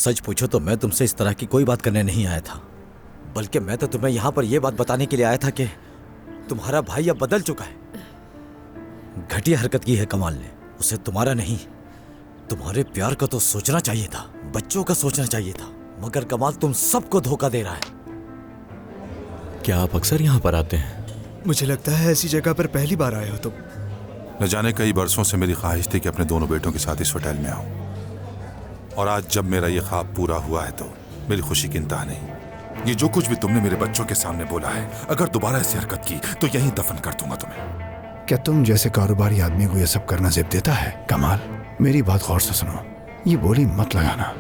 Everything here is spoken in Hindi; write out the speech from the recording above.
सच पूछो तो मैं तुमसे इस तरह की कोई बात करने नहीं आया था, बल्कि मैं तो तुम्हें यहाँ पर यह बात बताने के लिए आया था कि तुम्हारा भाई अब बदल चुका है। घटिया हरकत की है कमाल ने, उसे तुम्हारा नहीं तुम्हारे प्यार का तो सोचना चाहिए था, बच्चों का सोचना चाहिए था, मगर कमाल तुम सबको धोखा दे रहा है। क्या आप अक्सर यहाँ पर आते हैं? मुझे लगता है ऐसी जगह पर पहली बार आए हो तुम। न जाने कई बरसों से मेरी ख्वाहिश थी कि अपने दोनों बेटों के साथ इस होटल में आऊं, और आज जब मेरा ये ख्वाब पूरा हुआ है तो मेरी खुशी की इंतहा नहीं। ये जो कुछ भी तुमने मेरे बच्चों के सामने बोला है, अगर दोबारा ऐसी हरकत की तो यहीं दफन कर दूंगा तुम्हें। क्या तुम जैसे कारोबारी आदमी को यह सब करना जेब देता है? कमाल, मेरी बात गौर से सुनो, ये बोली मत लगाना।